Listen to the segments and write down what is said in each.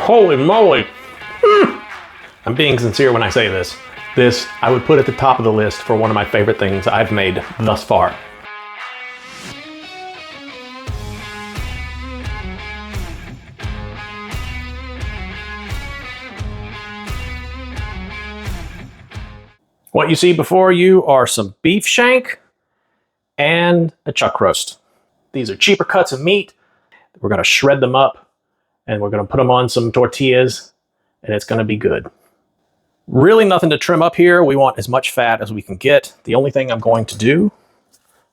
Holy moly. I'm being sincere when I say this. This I would put at the top of the list for one of my favorite things I've made thus far. What you see before you are some beef shank and a chuck roast. These are cheaper cuts of meat. We're gonna shred them up and we're gonna put them on some tortillas and it's gonna be good. Really nothing to trim up here. We want as much fat as we can get. The only thing I'm going to do,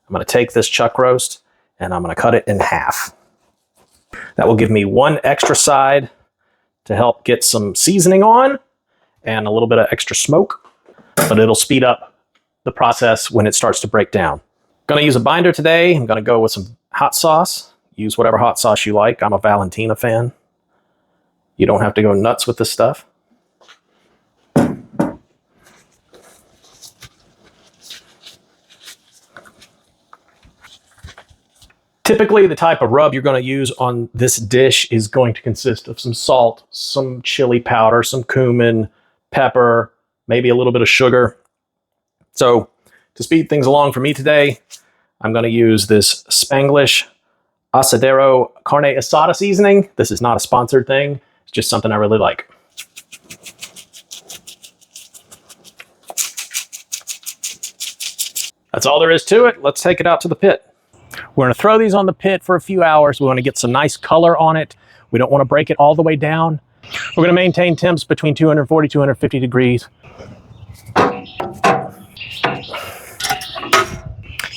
I'm gonna take this chuck roast and I'm gonna cut it in half. That will give me one extra side to help get some seasoning on and a little bit of extra smoke. But it'll speed up the process when it starts to break down. Gonna use a binder today. I'm gonna go with some hot sauce. Use whatever hot sauce you like. I'm a Valentina fan. You don't have to go nuts with this stuff. Typically, the type of rub you're gonna use on this dish is going to consist of some salt, some chili powder, some cumin, pepper, maybe a little bit of sugar. So to speed things along for me today, I'm going to use this Spanglish Asadero Carne Asada seasoning. This is not a sponsored thing. It's just something I really like. That's all there is to it. Let's take it out to the pit. We're going to throw these on the pit for a few hours. We want to get some nice color on it. We don't want to break it all the way down. We're going to maintain temps between 240, 250 degrees.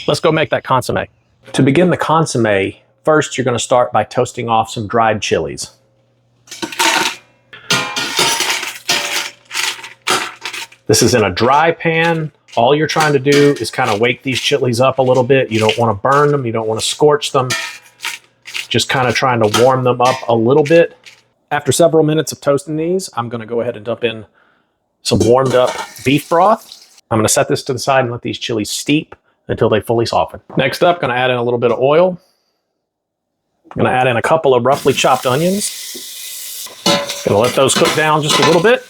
Let's go make that consomme. To begin the consomme, first you're going to start by toasting off some dried chilies. This is in a dry pan. All you're trying to do is kind of wake these chilies up a little bit. You don't want to burn them. You don't want to scorch them. Just kind of trying to warm them up a little bit. After several minutes of toasting these, I'm going to go ahead and dump in some warmed up beef broth. I'm going to set this to the side and let these chilies steep until they fully soften. Next up, going to add in a little bit of oil. I'm going to add in a couple of roughly chopped onions. Going to let those cook down just a little bit.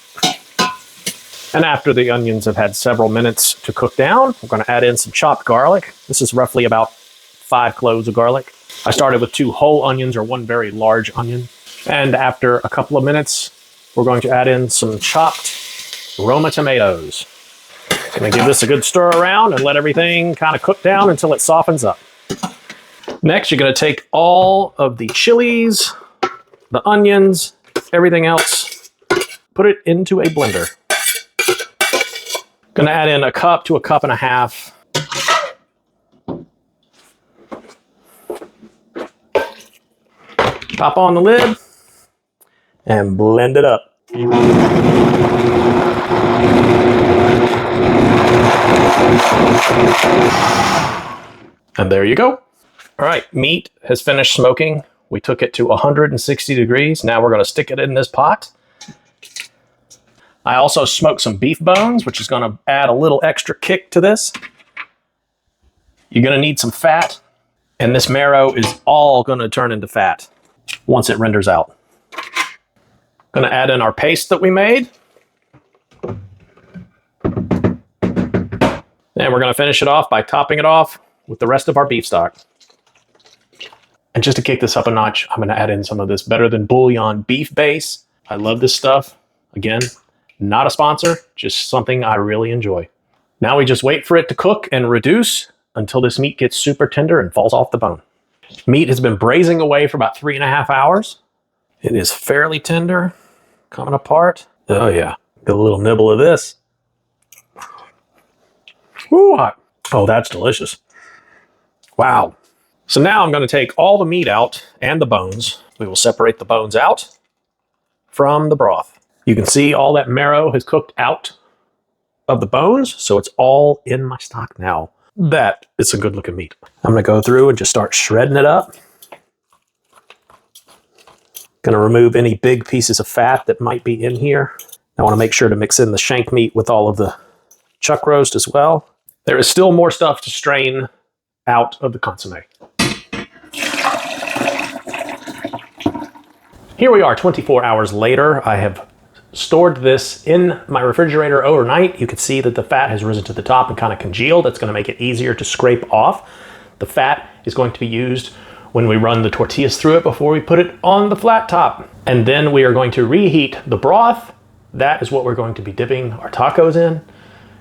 And after the onions have had several minutes to cook down, we're going to add in some chopped garlic. This is roughly about 5 cloves of garlic. I started with 2 whole onions or 1 very large onion. And after a couple of minutes, we're going to add in some chopped Roma tomatoes. Gonna give this a good stir around and let everything kind of cook down until it softens up. Next, you're gonna take all of the chilies, the onions, everything else, put it into a blender. Gonna add in a cup to a cup and a half. Pop on the lid and blend it up. And there you go. All right, meat has finished smoking. We took it to 160 degrees. Now we're gonna stick it in this pot. I also smoked some beef bones, which is gonna add a little extra kick to this. You're gonna need some fat, and this marrow is all gonna turn into fat once it renders out. Gonna add in our paste that we made. And we're gonna finish it off by topping it off with the rest of our beef stock. And just to kick this up a notch, I'm gonna add in some of this Better Than Bouillon beef base. I love this stuff. Again, not a sponsor, just something I really enjoy. Now we just wait for it to cook and reduce until this meat gets super tender and falls off the bone. Meat has been braising away for about 3.5 hours. It is fairly tender, coming apart. Oh yeah, get a little nibble of this. Ooh, hot. Oh, that's delicious. Wow. So now I'm going to take all the meat out and the bones. We will separate the bones out from the broth. You can see all that marrow has cooked out of the bones, so it's all in my stock now. That is a good looking meat. I'm going to go through and just start shredding it up. Going to remove any big pieces of fat that might be in here. I want to make sure to mix in the shank meat with all of the chuck roast as well. There is still more stuff to strain out of the consomme. Here we are 24 hours later. I have stored this in my refrigerator overnight. You can see that the fat has risen to the top and kind of congealed. That's going to make it easier to scrape off. The fat is going to be used when we run the tortillas through it before we put it on the flat top. And then we are going to reheat the broth. That is what we're going to be dipping our tacos in.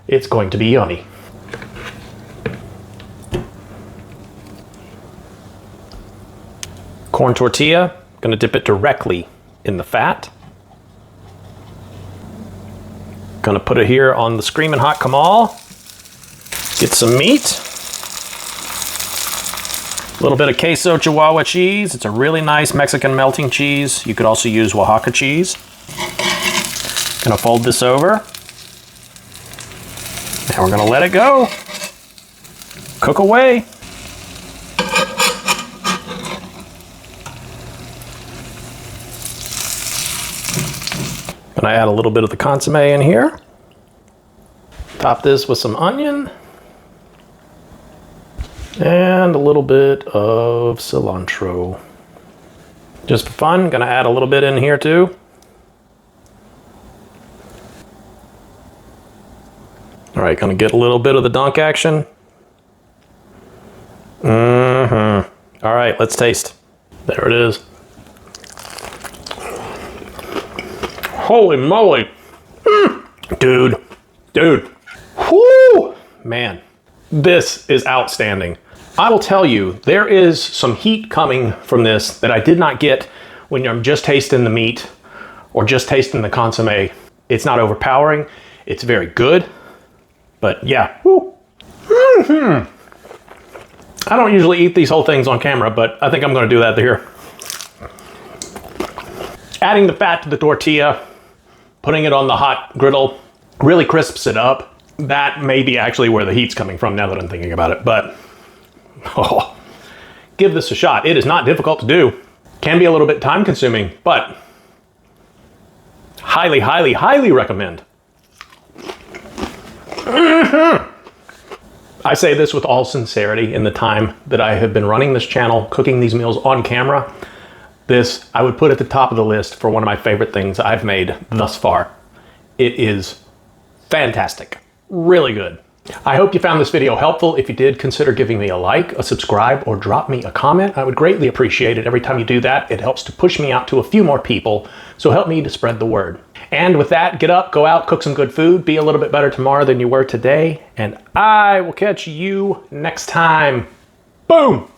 It's going to be yummy. Corn tortilla, gonna dip it directly in the fat. Gonna put it here on the Screaming Hot Kamal. Get some meat. A little bit of queso Chihuahua cheese. It's a really nice Mexican melting cheese. You could also use Oaxaca cheese. Gonna fold this over. Now we're gonna let it go. Cook away. Gonna add a little bit of the consomme in here. Top this with some onion. And a little bit of cilantro. Just for fun, gonna add a little bit in here too. All right, gonna get a little bit of the dunk action. All right, let's taste. There it is. Holy moly. Dude. Whoo! Man, this is outstanding. I will tell you, there is some heat coming from this that I did not get when I'm just tasting the meat or just tasting the consomme. It's not overpowering. It's very good. But yeah. Woo. I don't usually eat these whole things on camera, but I think I'm going to do that here. Adding the fat to the tortilla, putting it on the hot griddle, really crisps it up. That may be actually where the heat's coming from now that I'm thinking about it, but oh, give this a shot. It is not difficult to do. Can be a little bit time consuming, but highly, highly, highly recommend. I say this with all sincerity. In the time that I have been running this channel, cooking these meals on camera, this I would put at the top of the list for one of my favorite things I've made thus far. It is fantastic. Really good. I hope you found this video helpful. If you did, consider giving me a like, a subscribe, or drop me a comment. I would greatly appreciate it. Every time you do that, it helps to push me out to a few more people. So help me to spread the word. And with that, get up, go out, cook some good food, be a little bit better tomorrow than you were today, and I will catch you next time. Boom!